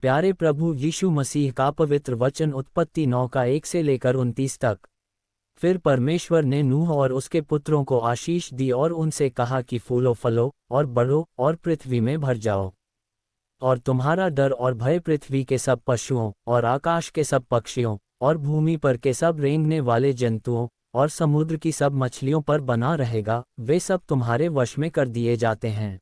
प्यारे प्रभु यीशु मसीह का पवित्र वचन उत्पत्ति 9 का 1 से लेकर 29 तक। फिर परमेश्वर ने नूह और उसके पुत्रों को आशीष दी और उनसे कहा कि फूलो फलो और बढ़ो और पृथ्वी में भर जाओ। और तुम्हारा डर और भय पृथ्वी के सब पशुओं और आकाश के सब पक्षियों और भूमि पर के सब रेंगने वाले जंतुओं और समुद्र की सब मछलियों पर बना रहेगा, वे सब तुम्हारे वश में कर दिए जाते हैं।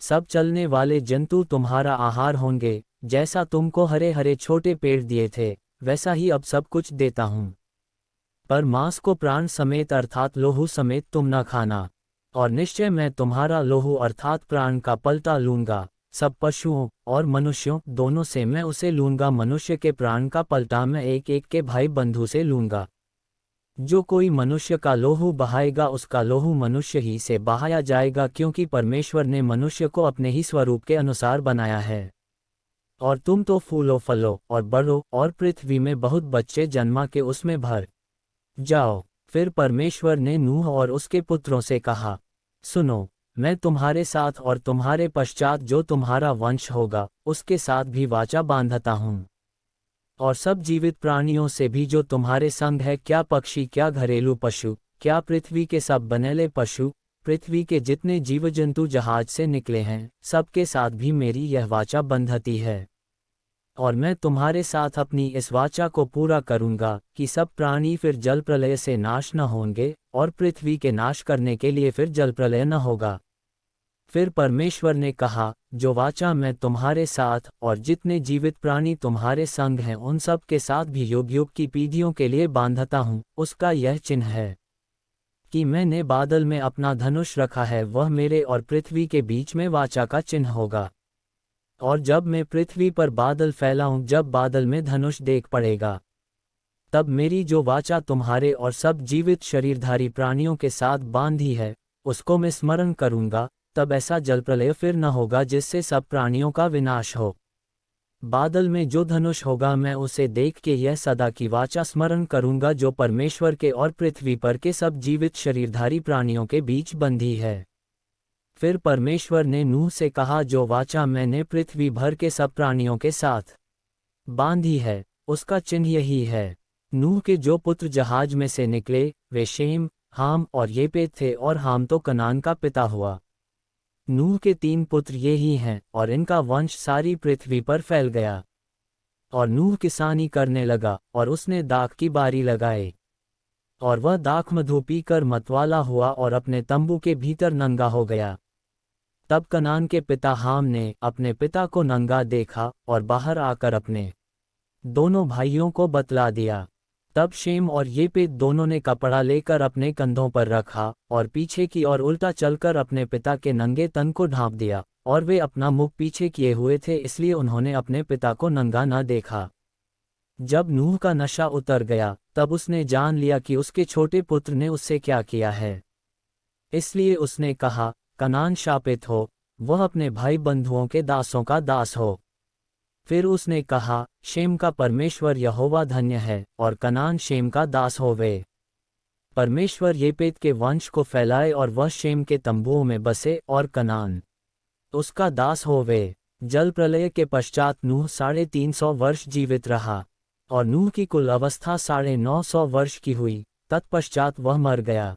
सब चलने वाले जंतु तुम्हारा आहार होंगे, जैसा तुमको हरे हरे छोटे पेड़ दिए थे, वैसा ही अब सब कुछ देता हूँ। पर मांस को प्राण समेत अर्थात लोहू समेत तुम न खाना, और निश्चय मैं तुम्हारा लोहू अर्थात प्राण का पलटा लूँगा। सब पशुओं और मनुष्यों दोनों से मैं उसे लूँगा, मनुष्य के प्राण का पलटा मैं एक एक के भाई बंधु से लूँगा। जो कोई मनुष्य का लोहू बहाएगा उसका लोहू मनुष्य ही से बहाया जाएगा, क्योंकि परमेश्वर ने मनुष्य को अपने ही स्वरूप के अनुसार बनाया है। और तुम तो फूलो फलो और बढ़ो और पृथ्वी में बहुत बच्चे जन्मा के उसमें भर जाओ। फिर परमेश्वर ने नूह और उसके पुत्रों से कहा, सुनो, मैं तुम्हारे साथ और तुम्हारे पश्चात जो तुम्हारा वंश होगा उसके साथ भी वाचा बांधता हूँ, और सब जीवित प्राणियों से भी जो तुम्हारे संग है, क्या पक्षी, क्या घरेलू पशु, क्या पृथ्वी के सब बनेले पशु, पृथ्वी के जितने जीव जंतु जहाज से निकले हैं, सबके साथ भी मेरी यह वाचा बंधती है। और मैं तुम्हारे साथ अपनी इस वाचा को पूरा करूंगा कि सब प्राणी फिर जल प्रलय से नाश न होंगे, और पृथ्वी के नाश करने के लिए फिर जल प्रलय न होगा। फिर परमेश्वर ने कहा, जो वाचा मैं तुम्हारे साथ और जितने जीवित प्राणी तुम्हारे संग हैं उन सब के साथ भी युग युग की पीढ़ियों के लिए बांधता हूँ, उसका यह चिन्ह है कि मैंने बादल में अपना धनुष रखा है, वह मेरे और पृथ्वी के बीच में वाचा का चिन्ह होगा। और जब मैं पृथ्वी पर बादल फैलाऊं, जब बादल में धनुष देख पड़ेगा, तब मेरी जो वाचा तुम्हारे और सब जीवित शरीरधारी प्राणियों के साथ बांधी है उसको मैं स्मरण करूंगा। तब ऐसा जलप्रलय फिर न होगा जिससे सब प्राणियों का विनाश हो। बादल में जो धनुष होगा मैं उसे देख के यह सदा की वाचा स्मरण करूंगा जो परमेश्वर के और पृथ्वी पर के सब जीवित शरीरधारी प्राणियों के बीच बंधी है। फिर परमेश्वर ने नूह से कहा, जो वाचा मैंने पृथ्वी भर के सब प्राणियों के साथ बांधी है उसका चिन्ह यही है। नूह के जो पुत्र जहाज में से निकले वे शेम, हाम और येपेत थे, और हाम तो कनान का पिता हुआ। नूह के 3 पुत्र ये ही हैं, और इनका वंश सारी पृथ्वी पर फैल गया। और नूह किसानी करने लगा, और उसने दाख की बारी लगाए, और वह दाख मधु पीकर मतवाला हुआ और अपने तंबू के भीतर नंगा हो गया। तब कनान के पिता हाम ने अपने पिता को नंगा देखा और बाहर आकर अपने दोनों भाइयों को बतला दिया। तब शेम और येपेत दोनों ने कपड़ा लेकर अपने कंधों पर रखा और पीछे की ओर उल्टा चलकर अपने पिता के नंगे तन को ढांप दिया, और वे अपना मुख पीछे किए हुए थे, इसलिए उन्होंने अपने पिता को नंगा न देखा। जब नूह का नशा उतर गया तब उसने जान लिया कि उसके छोटे पुत्र ने उससे क्या किया है, इसलिए उसने कहा, कनान शापित हो, वह अपने भाई बंधुओं के दासों का दास हो। फिर उसने कहा, शेम का परमेश्वर यहोवा धन्य है, और कनान शेम का दास होवे। परमेश्वर येपेत के वंश को फैलाए और वह शेम के तंबुओं में बसे, और कनान उसका दास होवे। जल प्रलय के पश्चात नूह 350 वर्ष जीवित रहा, और नूह की कुल अवस्था 950 वर्ष की हुई, तत्पश्चात वह मर गया।